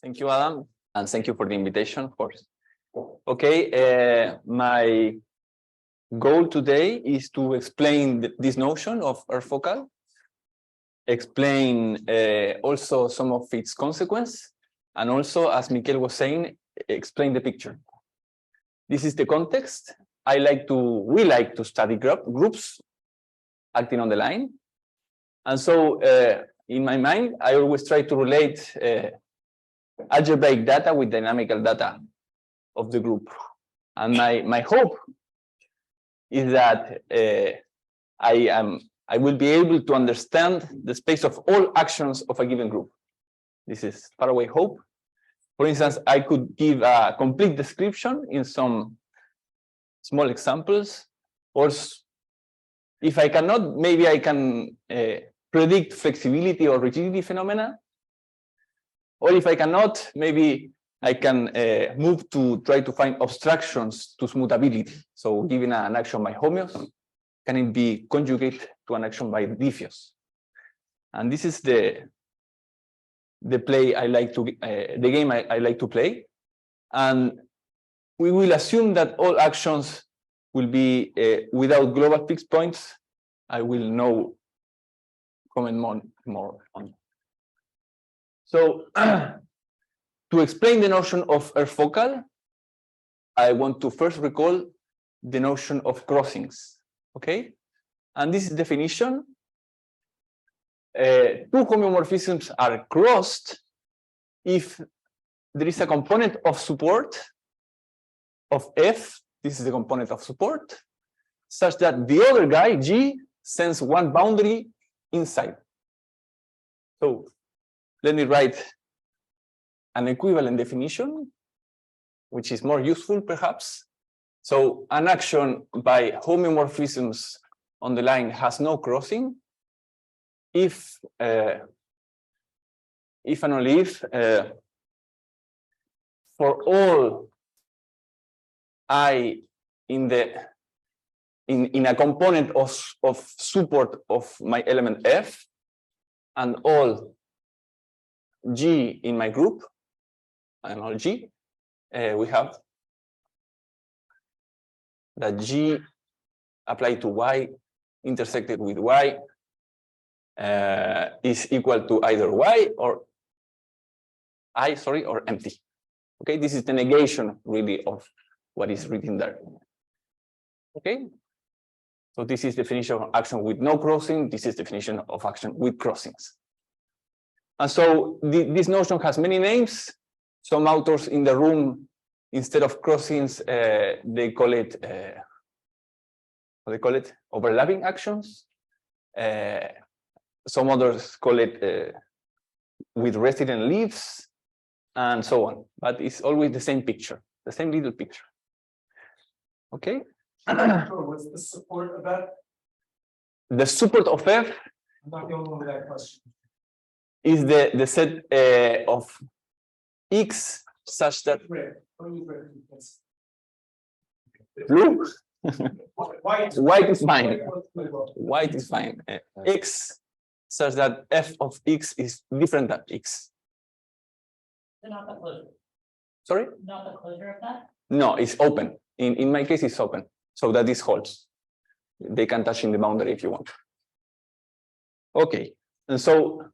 Thank you, Adam, and thank you for the invitation, of course. Okay, my goal today is to explain this notion of focal, explain also some of its consequence, and also, as Mikel was saying, explain the picture. This is the context. We like to study groups acting on the line. And so in my mind, I always try to relate algebraic data with dynamical data of the group. And my hope is that I will be able to understand the space of all actions of a given group. This is faraway hope. For instance, I could give a complete description in some small examples, or if I cannot, maybe I can predict flexibility or rigidity phenomena. Or if I cannot, maybe I can move to try to find obstructions to smoothability. So given an action by homeos, can it be conjugate to an action by diffeos? And this is the play I like to the game I like to play. And we will assume that all actions will be without global fixed points. I will comment more on. So to explain the notion of focal, I want to first recall the notion of crossings. Okay, and this is definition. Two homeomorphisms are crossed if there is a component of support of F. This is the component of support, such that the other guy, G, sends one boundary inside. So let me write an equivalent definition, which is more useful, perhaps. So an action by homeomorphisms on the line has no crossing if and only if for all I in a component of support of my element F and all G in my group and all G, we have that G applied to Y intersected with Y is equal to either Y or or empty. Okay, this is the negation really of what is written there. Okay, so this is definition of action with no crossing. This is definition of action with crossings. And so this notion has many names. Some authors in the room, instead of crossings, they call it overlapping actions. Some others call it with resident leaves, and so on. But it's always the same picture, the same little picture. Okay. What's the support of that? The support of F. I'm not the only one with that question. Is the set of X such that blue. White is fine. White is fine. X such that F of X is different than X. So not the closure. Sorry? Not the closure of that? No, it's open. In my case, it's open. So that this holds. They can touch in the boundary if you want. Okay. And so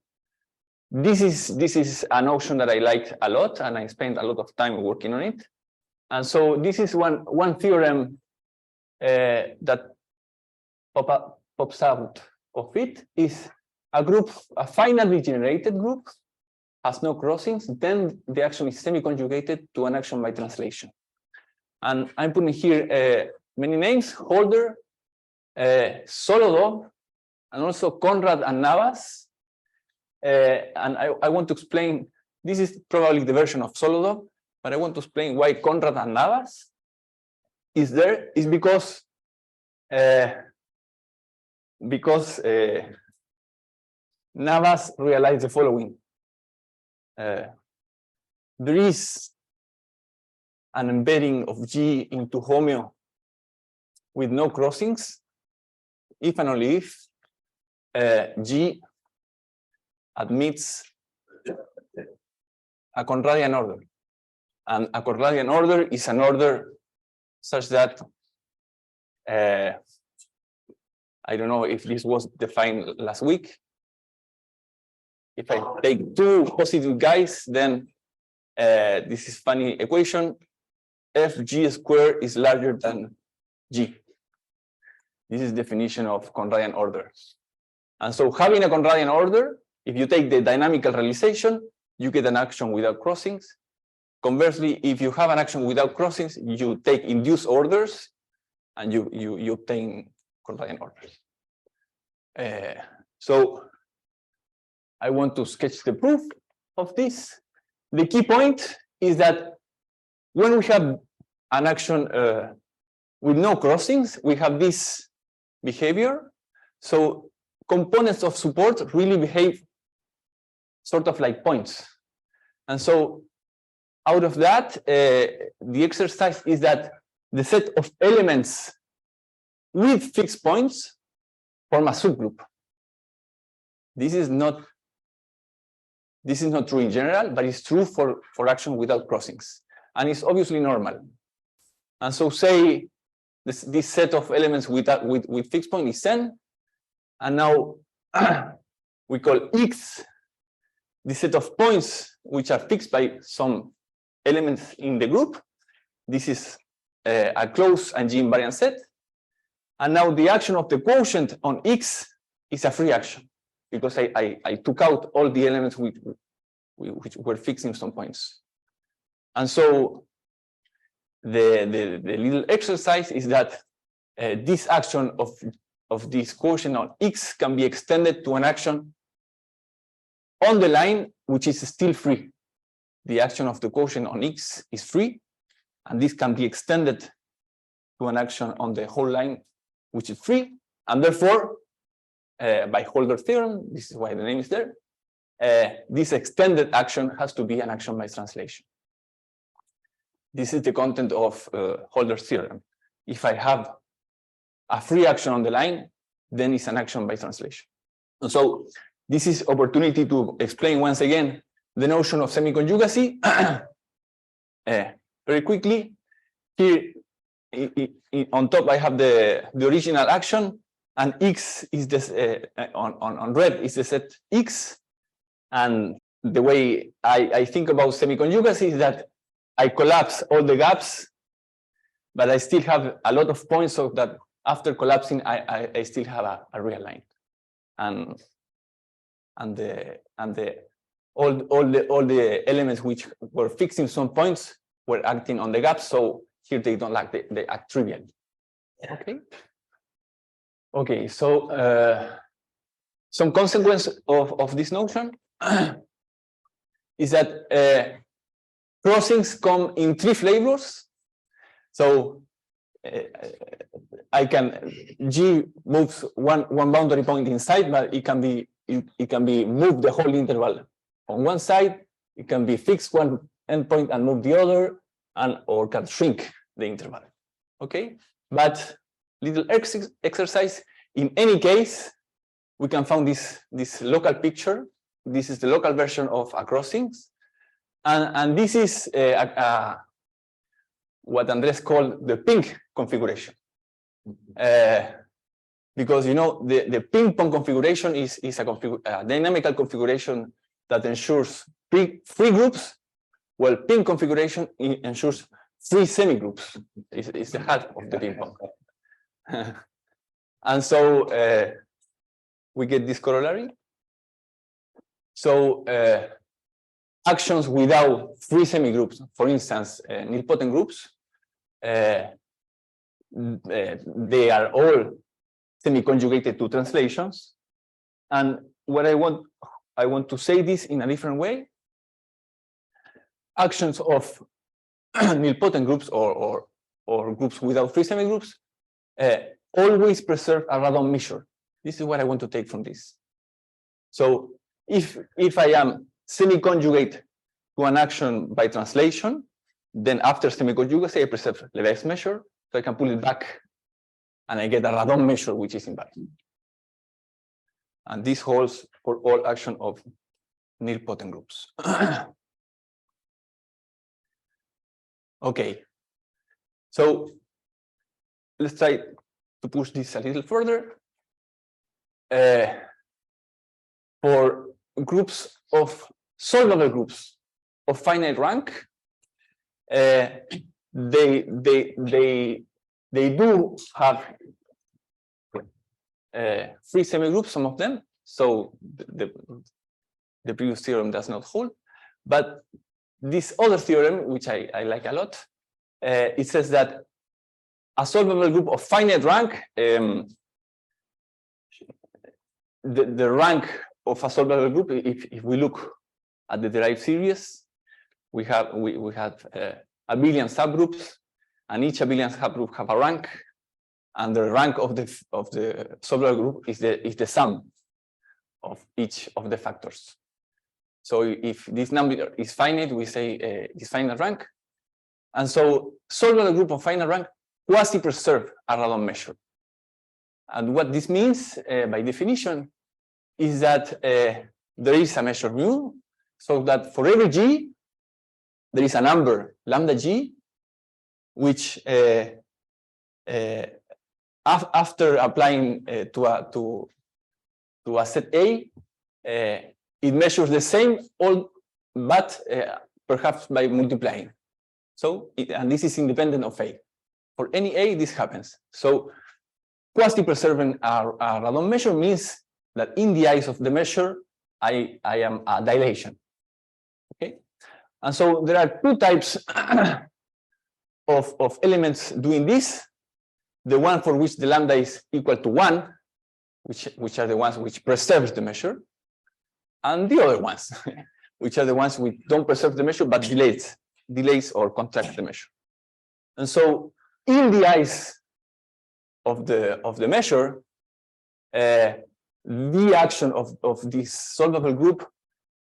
this is a notion that I liked a lot, and I spent a lot of time working on it. And so this is one theorem that pops out of it is a group, a finally generated group, has no crossings, then the action is semi-conjugated to an action by translation. And I'm putting here many names: Holder, Solodov, and also Conrad and Navas. And I want to explain, this is probably the version of Solodov, but I want to explain why Conrad and Navas is there. Is because Navas realized the following. There is an embedding of G into homeo with no crossings if and only if G admits a Conradian order. And a Conradian order is an order such that I don't know if this was defined last week. If I take two positive guys, then this is funny equation. Fg squared is larger than G. This is definition of Conradian order. And so having a Conradian order, if you take the dynamical realization, you get an action without crossings. Conversely, if you have an action without crossings, you take induced orders and you obtain Conradian orders. So I want to sketch the proof of this. The key point is that when we have an action with no crossings, we have this behavior. So components of support really behave sort of like points. And so out of that, the exercise is that the set of elements with fixed points form a subgroup. This is not true in general, but it's true for action without crossings. And it's obviously normal. And so say this set of elements with fixed point is N. And now we call X the set of points which are fixed by some elements in the group. This is a closed and G invariant set. And now the action of the quotient on X is a free action because I took out all the elements which were fixing some points. And so the little exercise is that this action of this quotient on X can be extended to an action on the line which is still free. The action of the quotient on X is free, and this can be extended to an action on the whole line which is free, and therefore by Holder's theorem, this is why the name is there, this extended action has to be an action by translation. This is the content of Holder's theorem. If I have a free action on the line, then it's an action by translation. And so this is opportunity to explain once again the notion of semi-conjugacy. Very quickly, here on top I have the original action, and X is this on red is the set X. And the way I think about semi-conjugacy is that I collapse all the gaps, but I still have a lot of points, so that after collapsing I still have a real line, and all the elements which were fixing some points were acting on the gaps. So here they don't act, they act trivially. Okay, so some consequence of this notion is that crossings come in three flavors. So G moves one boundary point inside, but it can be moved the whole interval on one side. It can be fixed one endpoint and move the other, or can shrink the interval. Okay, but little exercise. In any case, we can find this local picture. This is the local version of a crossings, and this is what Andres called the ping configuration. Because the ping pong configuration is a dynamical configuration that ensures free groups, while ping configuration ensures free semi-groups. It's the heart of the ping pong. And so we get this corollary. So actions without free semi-groups, for instance, nilpotent groups, they are all semi-conjugated to translations. And what I want to say this in a different way. Actions of nilpotent groups or groups without free semi-groups always preserve a radon measure. This is what I want to take from this. So if I am semi-conjugate to an action by translation, then after semi-conjugacy I preserve Lebesgue measure, so I can pull it back and I get a radon measure which is invalid. And this holds for all action of nilpotent groups. Okay. So let's try to push this a little further. For groups of solvable groups of finite rank, they do have free semigroups, some of them. So the previous theorem does not hold. But this other theorem, which I like a lot, it says that a solvable group of finite rank, the rank of a solvable group, if we look at the derived series, we have abelian subgroups, and each abelian subgroup have a rank, and the rank of the solvable group is the sum of each of the factors. So if this number is finite, we say it's finite rank, and so solvable group of finite rank quasi-preserve a random measure. And what this means, by definition, is that there is a measure mu, so that for every g, there is a number lambda g, which after applying to a set A, it measures the same, but perhaps by multiplying. So, and this is independent of A. For any A, this happens. So, quasi-preserving a random measure means that in the eyes of the measure, I am a dilation. Okay, and so there are two types of elements doing this. The one for which the lambda is equal to 1, which are the ones which preserves the measure, and the other ones, which are the ones which don't preserve the measure but delays or contract the measure. And so, in the eyes of the measure, the action of this solvable group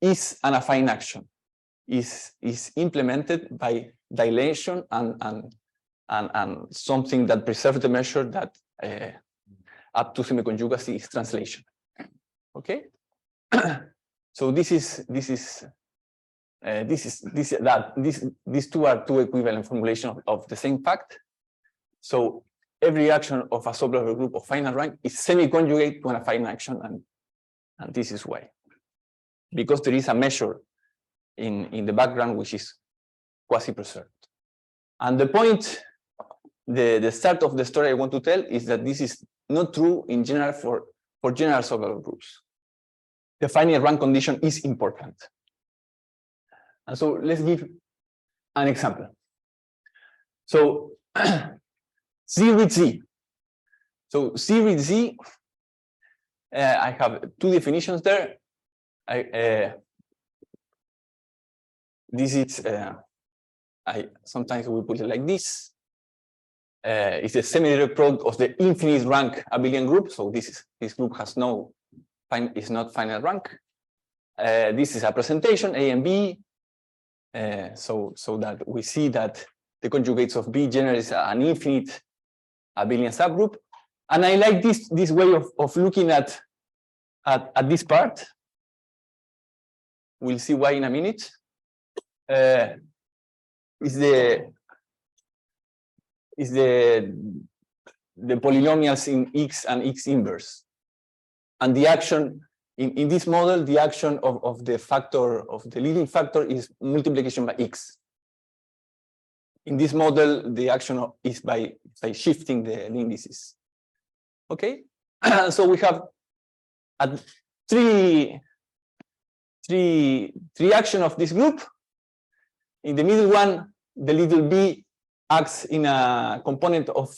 is an affine action, is implemented by dilation and something that preserves the measure that up to semiconjugacy is translation. Okay, so these two are two equivalent formulations of the same fact. So every action of a solvable group of finite rank is semi-conjugate to an affine action, and this is why, because there is a measure in the background which is quasi-preserved. And the point, the start of the story I want to tell is that this is not true in general for general solvable groups. The finite rank condition is important. And so let's give an example. So Z with Z. So Z with Z, I have two definitions there. This is, sometimes we put it like this. It's a semi-direct product of the infinite rank abelian group. So this group has is not finite rank. This is a presentation A and B. So that we see that the conjugates of B generates an infinite abelian subgroup. And I like this way of looking at this part. We'll see why in a minute. Is the polynomials in X and X inverse. And the action in this model, the action of the factor of the leading factor is multiplication by X. In this model, the action is by shifting the indices. Okay, so we have three actions of this group. In the middle one, the little b acts in a component of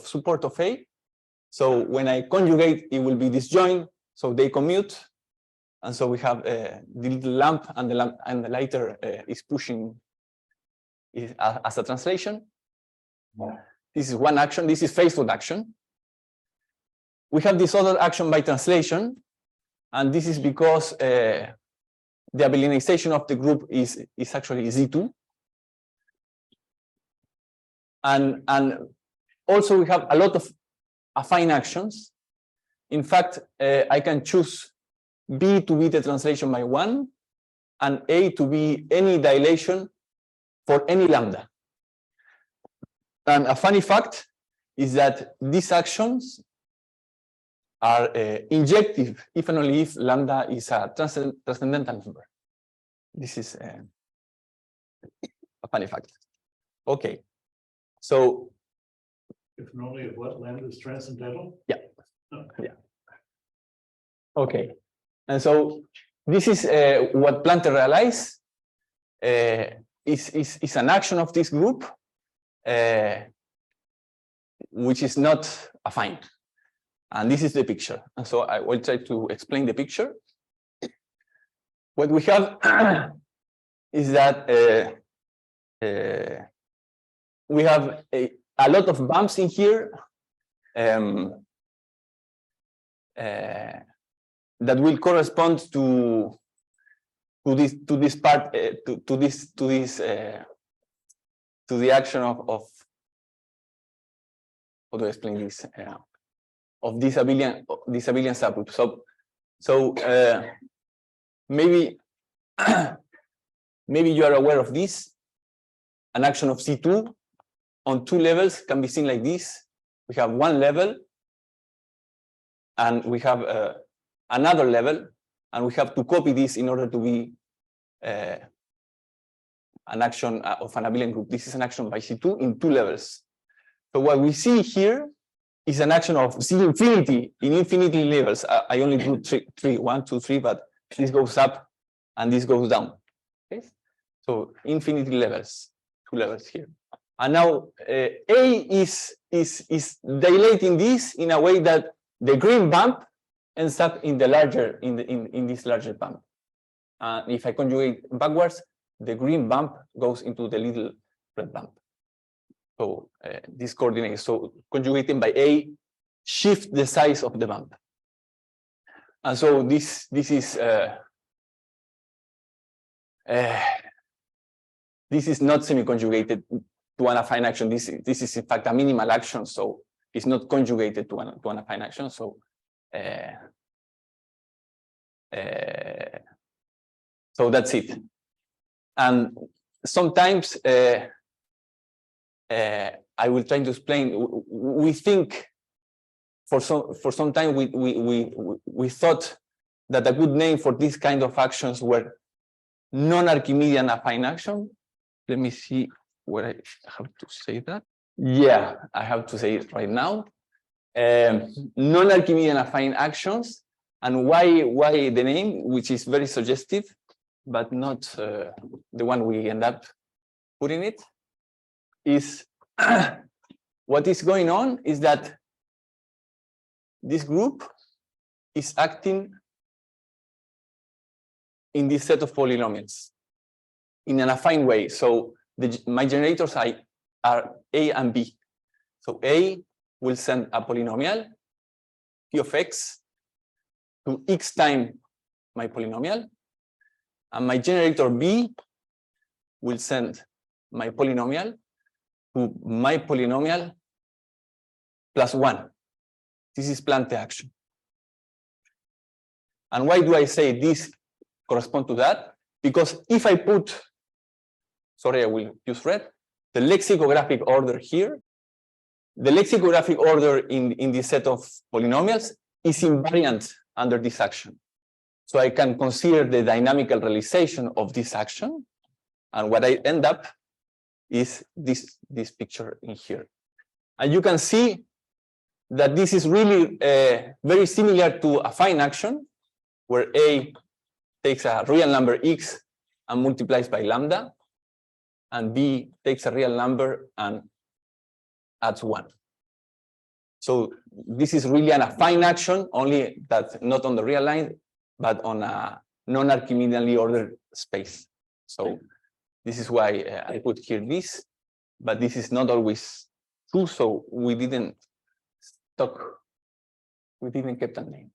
support of A. So when I conjugate, it will be disjoint, so they commute. And so we have the little lamp, and the lighter is pushing as a translation. This is one action. This is faithful action. We have this other action by translation, and this is because the abelianization of the group is actually Z2. And also we have a lot of affine actions. In fact, I can choose B to be the translation by 1, and A to be any dilation for any lambda. And a funny fact is that these actions are injective if and only if lambda is a transcendental number. This is a funny fact. Okay, so If and only if what lambda is transcendental? yeah. Okay, and so this is what Planter realized is an action of this group, which is not affine. And this is the picture. And so I will try to explain the picture. What we have is that we have a lot of bumps in here that will correspond to this part to the action of how do I explain this of this abelian subgroup. So maybe you are aware of this. An action of C2 on two levels can be seen like this. We have one level, and we have another level, and we have to copy this in order to be an action of an abelian group. This is an action by C2 in two levels. So what we see here is an action of C infinity in infinity levels. I only do three, 1, 2, 3, but this goes up and this goes down. Okay, so infinity levels, two levels here. And now A is dilating this in a way that the green bump ends up in the larger in this larger bump. If I conjugate backwards, the green bump goes into the little red bump. So this coordinate, so conjugating by A, shift the size of the bump. And so this is not semi-conjugated to an affine action. This is in fact a minimal action, so it's not conjugated to an affine action. So so that's it. And sometimes I will try to explain. We think for some time we thought that a good name for this kind of actions were non-Archimedean affine action. Let me see where I have to say that. Yeah, I have to say it right now. Non-Archimedean affine actions, and why the name, which is very suggestive, but not the one we end up putting it, is what is going on is that this group is acting in this set of polynomials in an affine way. So my generators are A and B. So A will send a polynomial p of x to x time my polynomial, and my generator B will send my polynomial to my polynomial plus 1. This is Planter action. And why do I say this corresponds to that? Because if I put, sorry, I will use red, the lexicographic order here, the lexicographic order in this set of polynomials is invariant under this action. So I can consider the dynamical realization of this action, and what I end up is this picture in here. And you can see that this is really very similar to a affine action, where A takes a real number x and multiplies by lambda, and B takes a real number and adds 1. So this is really an affine action, only that not on the real line, but on a non-Archimedeanly ordered space. So this is why I put here this, but this is not always true, so we didn't keep that name.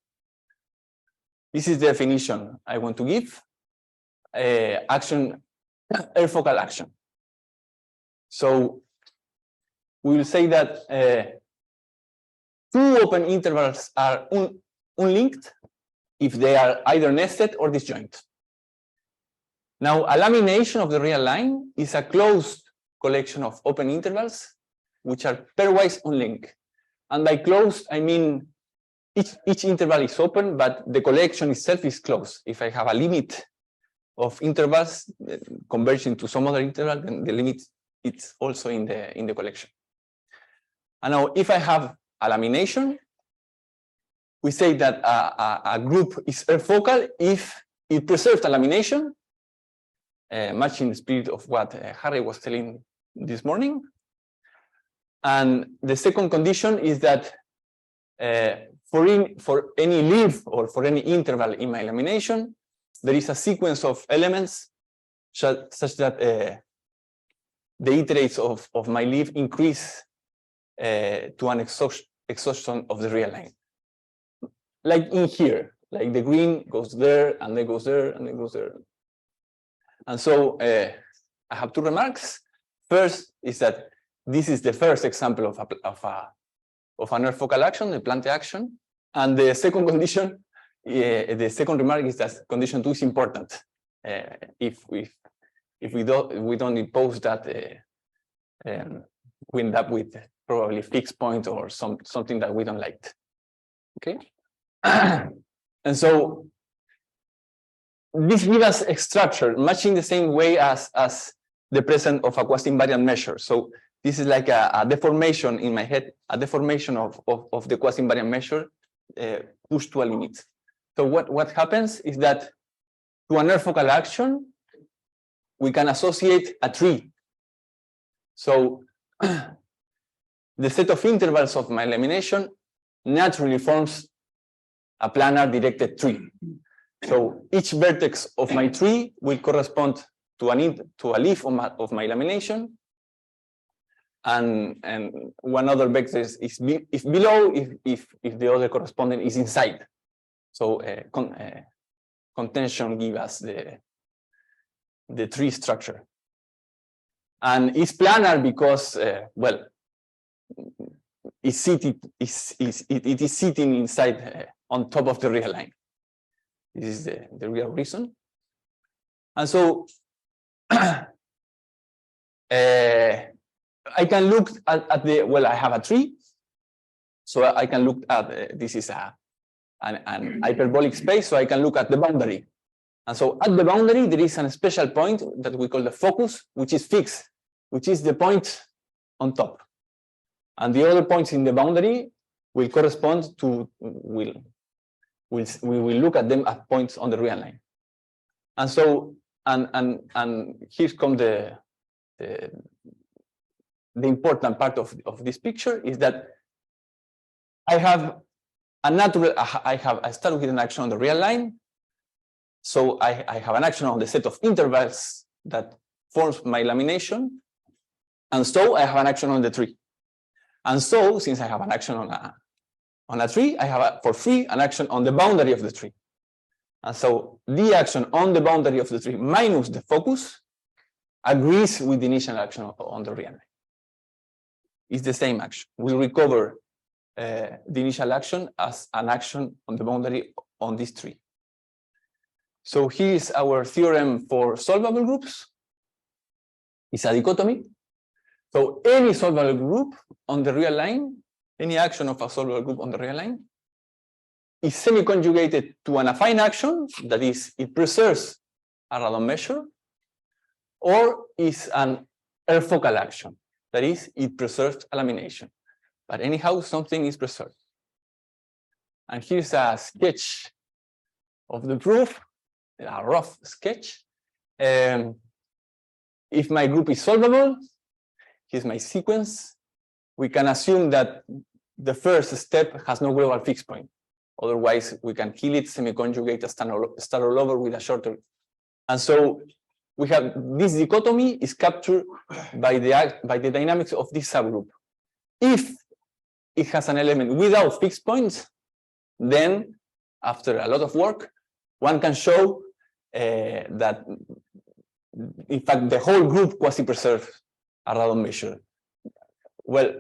This is the definition I want to give. Action, air-focal action. So we will say that two open intervals are unlinked if they are either nested or disjoint. Now, a lamination of the real line is a closed collection of open intervals which are pairwise unlinked. And by closed, I mean each interval is open, but the collection itself is closed. If I have a limit of intervals converging to some other interval, then the limit it's also in the collection. And now, if I have a lamination, we say that a group is focal if it preserves a lamination, much in the spirit of what Harry was telling this morning. And the second condition is that for any leaf or for any interval in my lamination, there is a sequence of elements such that the iterates of my leaf increase to an exhaustion of the real line. Like in here, like the green goes there, and then goes there, and then goes there. And so I have two remarks. First is that this is the first example of an earth focal action, the Plante action. And the second condition, the second remark is that condition 2 is important. If we don't impose that, we end up with probably fixed point or something that we don't like. Okay. And so this gives us a structure much in the same way as the present of a quasi-invariant measure. So this is like a deformation in my head, a deformation of the quasi-invariant measure pushed to a limit. So what happens is that to an earth focal action, we can associate a tree. So the set of intervals of my lamination naturally forms a planar directed tree. So each vertex of my tree will correspond to a leaf of my lamination, and one other vector is below if the other corresponding is inside. So contention gives us the tree structure, and it's planar because well, it is sitting inside on top of the real line. This is the real reason. And so I can look at well, I have a tree, so I can look at this is an hyperbolic space, so I can look at the boundary. And so at the boundary, there is a special point that we call the focus, which is fixed, which is the point on top. And the other points in the boundary will correspond to, we will look at them as points on the real line. And so, and here comes the important part of this picture is that I have a natural, I start with an action on the real line. So I have an action on the set of intervals that forms my lamination. And so I have an action on the tree. And so, since I have an action on a tree, I have for free an action on the boundary of the tree. And so the action on the boundary of the tree minus the focus agrees with the initial action on the real line. It's the same action. We recover the initial action as an action on the boundary on this tree. So here is our theorem for solvable groups. It's a dichotomy. So any solvable group on the real line, any action of a solvable group on the real line, is semi-conjugated to an affine action, that is, it preserves a radon measure, or is an earth focal action, that is, it preserves a lamination. But anyhow, something is preserved. And here's a sketch of the proof, a rough sketch. If my group is solvable, here's my sequence. We can assume that the first step has no global fixed point. Otherwise, we can kill it, semi-conjugate, and start all over with a shorter. And so we have this dichotomy is captured by the dynamics of this subgroup. If it has an element without fixed points, then after a lot of work, one can show that in fact the whole group quasi-preserves a radon measure. Well,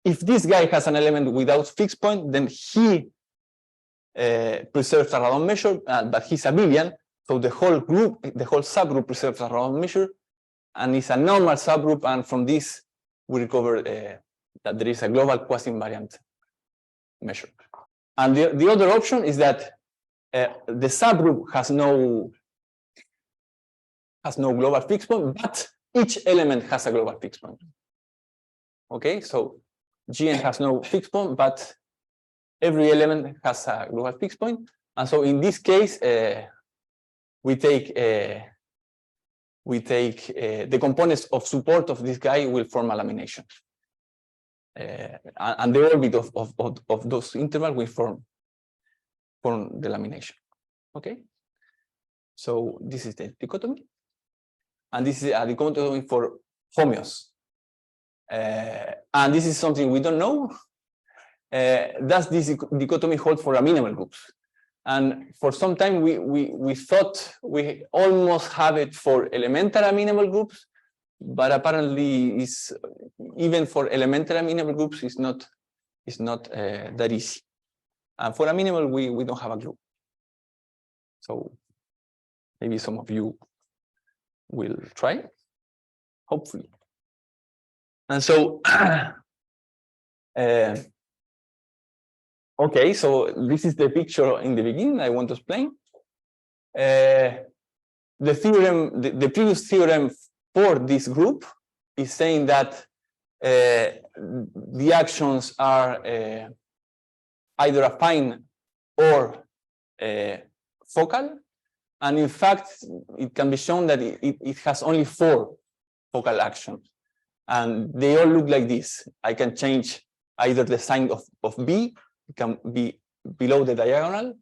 if this guy has an element without fixed point, then he preserves a radon measure, but he's abelian, so the whole group, the whole subgroup preserves a radon measure, and it's a normal subgroup, and from this we recover that there is a global quasi-invariant measure. And the other option is that the subgroup has no global fixed point, but each element has a global fixed point. Okay, so Gn has no fixed point, but every element has a global fixed point. And so in this case, we take the components of support of this guy will form a lamination. And the orbit of those intervals will form the lamination. Okay, so this is the dichotomy, and this is a dichotomy for homeos. And this is something we don't know. Does this dichotomy hold for amenable groups? And for some time we thought we almost have it for elementary amenable groups, but apparently is even for elementary amenable groups is not that easy. And for amenable we don't have a group. So maybe some of you will try, hopefully. And so okay, so this is the picture in the beginning I want to explain. The theorem, the previous theorem for this group is saying that the actions are either affine or focal, and in fact it can be shown that it has only 4 focal actions, and they all look like this. I can change either the sign of B, it can be below the diagonal,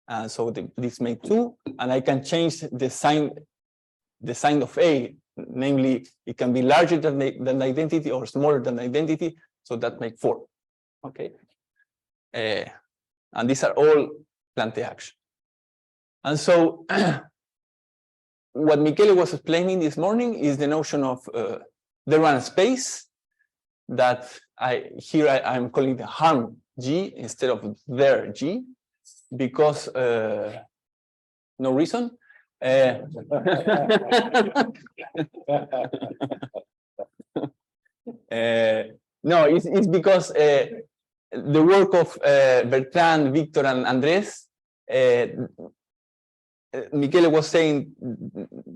and so this makes 2, and I can change the sign of A, namely it can be larger than the identity or smaller than the identity, so that makes 4. Okay, and these are all Planté actions. And so what Michele was explaining this morning is the notion of the run space that I'm calling the harm G instead of their G, because no reason. No, it's because the work of Bertrand, Victor, and Andres, Michele was saying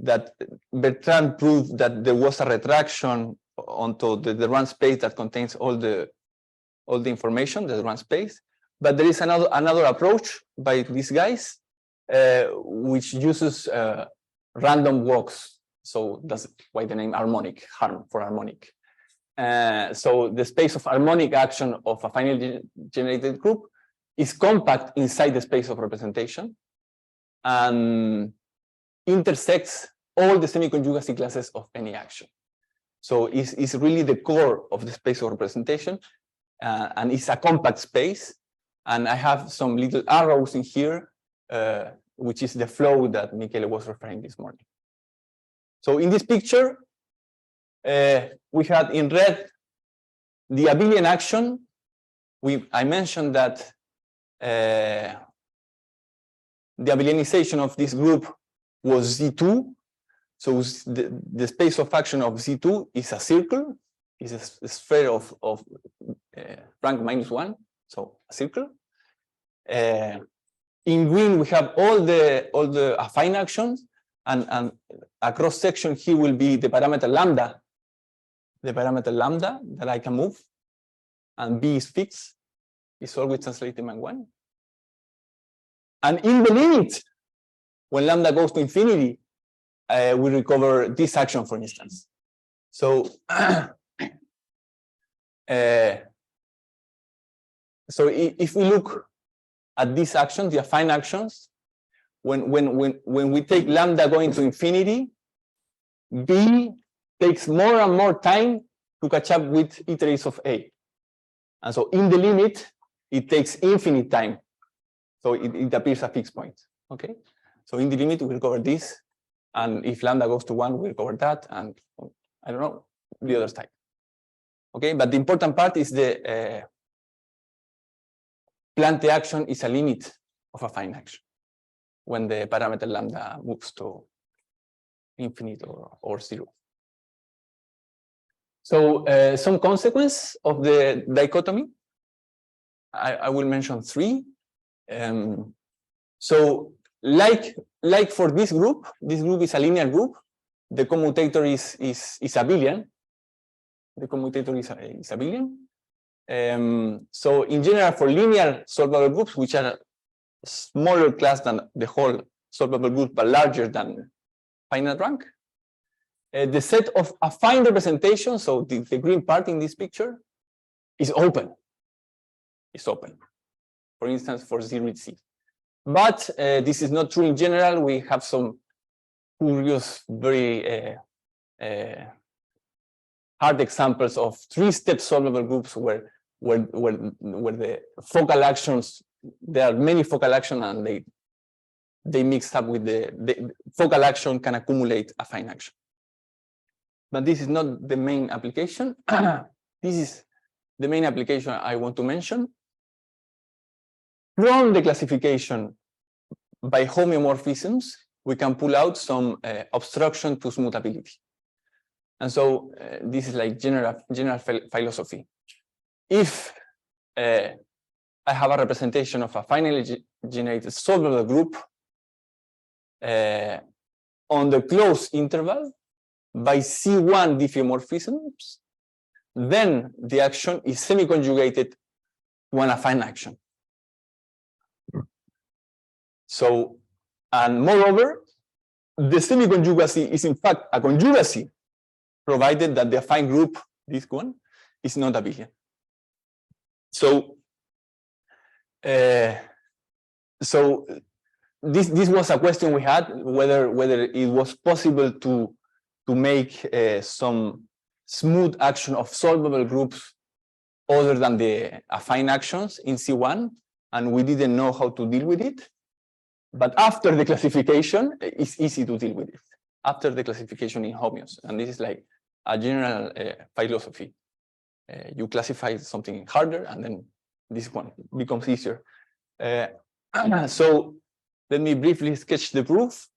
that Bertrand proved that there was a retraction onto the run space that contains all the information, the run space. But there is another approach by these guys, which uses random walks. So that's why the name harmonic, harm for harmonic. So the space of harmonic action of a finally generated group is compact inside the space of representation and intersects all the semi-conjugacy classes of any action. So it's really the core of the space of representation, and it's a compact space. And I have some little arrows in here, which is the flow that Michele was referring this morning. So in this picture, we had in red the abelian action. I mentioned that the abelianization of this group was Z2. So the space of action of Z2 is a circle, is a sphere of rank -1, so a circle. In green we have all the affine actions, and a cross section here will be the parameter lambda. The parameter lambda that I can move, and B is fixed, is always translated -1. And in the limit, when lambda goes to infinity, we recover this action, for instance. So, so if we look at these actions, the affine actions, when we take lambda going to infinity, B takes more and more time to catch up with iterates of A. And so in the limit, it takes infinite time. So it appears a fixed point. Okay. So in the limit, we recover this. And if lambda goes to 1, we recover that. And I don't know, the other side. Okay. But the important part is the Planté action is a limit of affine action when the parameter lambda moves to infinite or 0. So some consequence of the dichotomy. I will mention three. So like for this group is a linear group. The commutator is abelian. The commutator is abelian. So in general, for linear solvable groups, which are smaller class than the whole solvable group, but larger than finite rank, the set of affine representation, so the green part in this picture, is open. It's open. For instance, for series C. But this is not true in general. We have some curious, very hard examples of three-step solvable groups where the focal actions, there are many focal actions, and they mix up with the focal action can accumulate affine action. But this is not the main application. This is the main application I want to mention. From the classification by homeomorphisms, we can pull out some obstruction to smoothability. And so this is like general philosophy. If I have a representation of a finally generated solvable group on the closed interval by C1 diffeomorphisms, then the action is semi-conjugated to an affine action. So, and moreover, the semi-conjugacy is in fact a conjugacy, provided that the affine group, this one, is not abelian. So, this was a question we had, whether it was possible to make some smooth action of solvable groups other than the affine actions in C1, and we didn't know how to deal with it. But after the classification, it's easy to deal with it. After the classification in homeos, and this is like a general philosophy. You classify something harder, and then this one becomes easier. So let me briefly sketch the proof.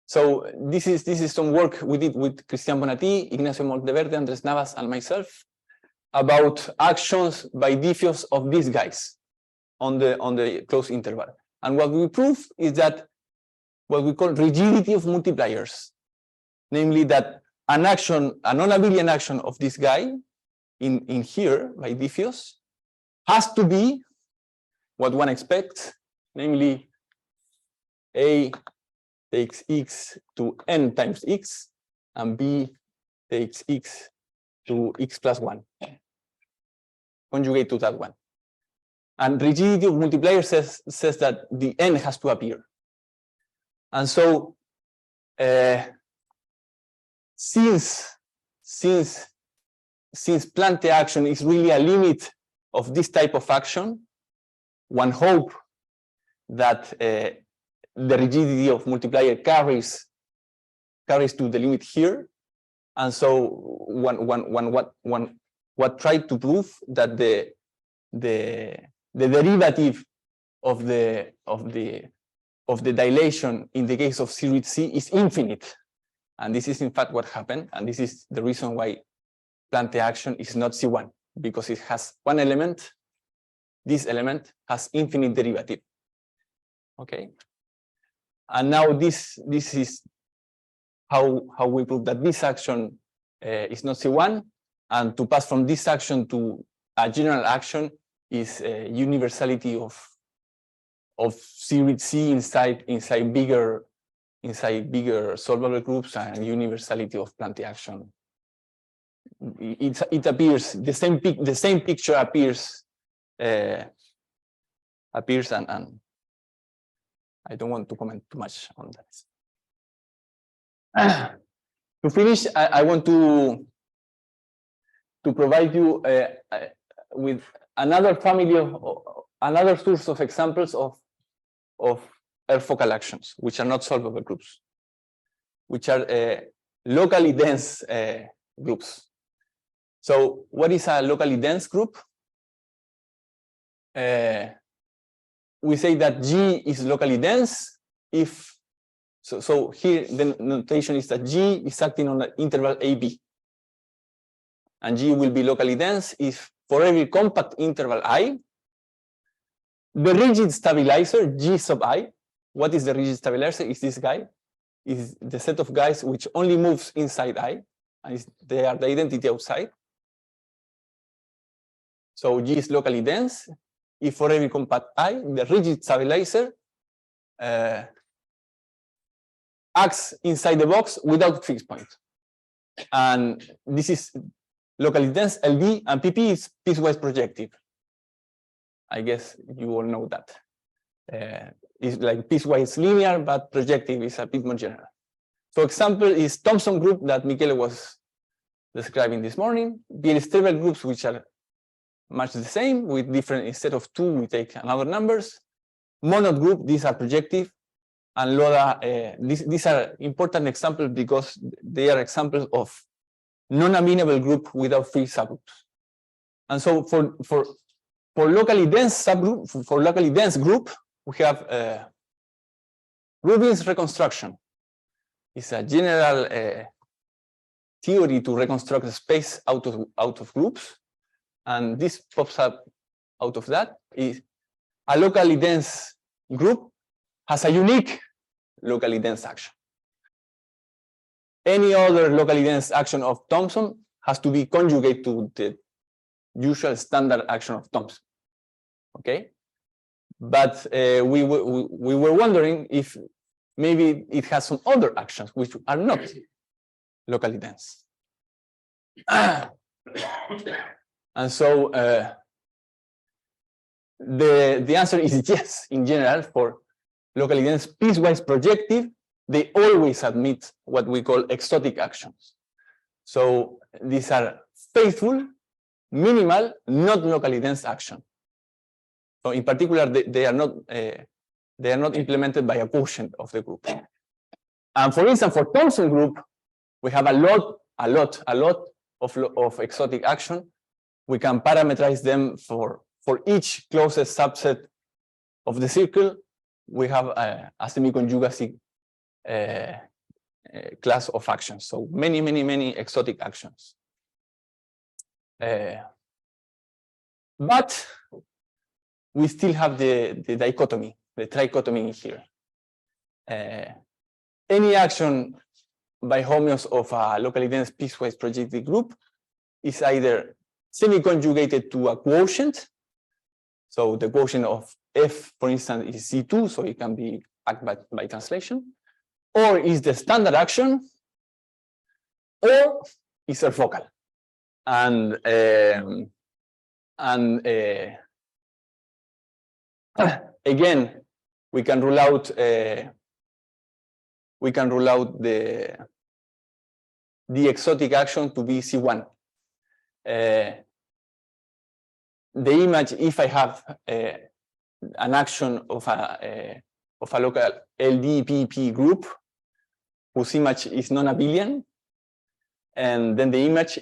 So this is some work we did with Cristian Bonatti, Ignacio Monteverde, Andres Navas, and myself about actions by diffeos of these guys on the closed interval. And what we prove is that what we call rigidity of multipliers, namely that an action, a non-abelian action of this guy in here by diffeos has to be what one expects, namely A takes x to n times x, and B takes x to x plus 1. Conjugate to that one. And rigidity of multiplier says that the n has to appear. And so since Planck action is really a limit of this type of action, one hope that the rigidity of multiplier carries to the limit here. And so what tried to prove that the derivative of the dilation in the case of series C is infinite. And this is in fact what happened, and this is the reason why Planck action is not C1, because it has one element. This element has infinite derivative. Okay. And now this is how we prove that this action is not C1, and to pass from this action to a general action is universality of series C inside bigger solvable groups, and universality of Planck action. It appears the same picture appears and I don't want to comment too much on that. To finish, I want to provide you with another family of another source of examples of focal actions, which are not solvable groups, which are locally dense groups. So what is a locally dense group? We say that G is locally dense if, so here the notation is that G is acting on the interval AB. and G will be locally dense if for every compact interval I, the rigid stabilizer G sub I, what is the rigid stabilizer? Is this guy, is the set of guys which only moves inside I, and they are the identity outside. So G is locally dense if for every compact I, the rigid stabilizer acts inside the box without fixed point. And this is locally dense LD, and PP is piecewise projective. I guess you all know that. It's like piecewise linear, but projective is a bit more general. So example is Thomson group that Michele was describing this morning. Orderable groups which are much the same with different, instead of 2 we take another numbers. Monod group, these are projective. And LODA, these are important examples because they are examples of non-amenable group without free subgroups. And so for locally dense subgroup, for locally dense group, we have Rubin's reconstruction. It's a general theory to reconstruct the space out of groups, and this pops up out of that. Is a locally dense group has a unique locally dense action. Any other locally dense action of Thomson has to be conjugate to the usual standard action of Thomson. Okay, but we were wondering if maybe it has some other actions which are not locally dense. And so the answer is yes. In general, for locally dense piecewise projective, they always admit what we call exotic actions. So these are faithful, minimal, not locally dense action. So in particular, they are not implemented by a quotient of the group. And for instance, for Thomson group, we have a lot of exotic action. We can parameterize them for each closest subset of the circle. We have a semi-conjugacy class of actions. So many exotic actions. But we still have the dichotomy, the trichotomy here. Any action by homeos of a locally dense piecewise projective group is either semi-conjugated to a quotient. So the quotient of F, for instance, is C2, so it can be acted by translation, or is the standard action, or is a focal. And again, we can rule out the exotic action to be C1. The image, if I have an action of a local LDPP group whose image is non-abelian, and then the image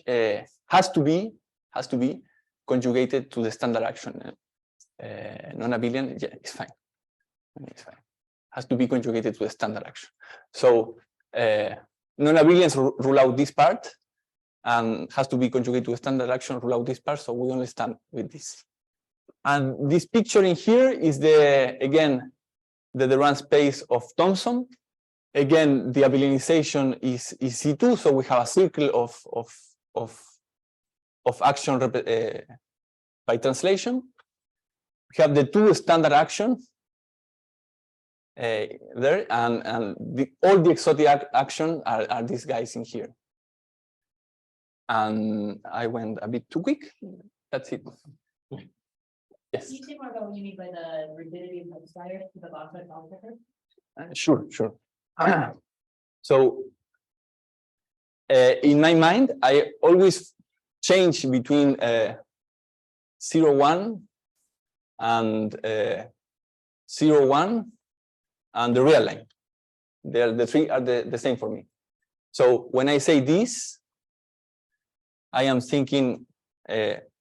has to be conjugated to the standard action. Non-abelian, yeah, it's fine. It's fine. Has to be conjugated to the standard action. So non-abelians rule out this part, and has to be conjugated to a standard action, rule out this part, so we only stand with this. And this picture in here is again the Durand space of Thomson. Again, the abelianization is C2, so we have a circle of action by translation. We have the two standard actions there, and all the exotic action are these guys in here. And I went a bit too quick. That's it. Yes. Can you say more about what you mean by the rigidity of the desire to the box Sure. So in my mind, I always change between 0, 1 and 0, 1 and the real line. The three are the same for me. So when I say this, I am thinking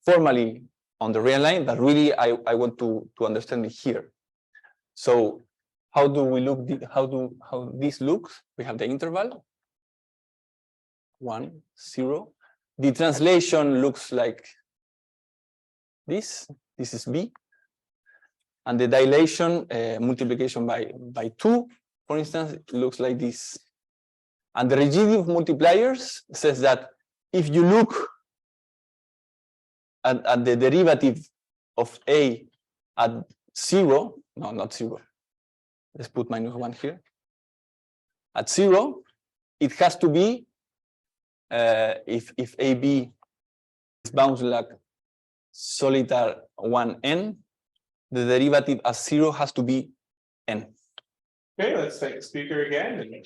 formally on the real line, but really I want to understand it here. So how do we look? How this looks? We have the interval 1, 0, the translation looks like this. This is B. And the dilation, multiplication by 2, for instance, it looks like this. And the rigidity of multipliers says that if you look at the derivative of A at 0, no, not 0. Let's put -1 here. At 0, it has to be, if AB is bounded like solitary 1n, the derivative at 0 has to be n. Okay, let's take the speaker again.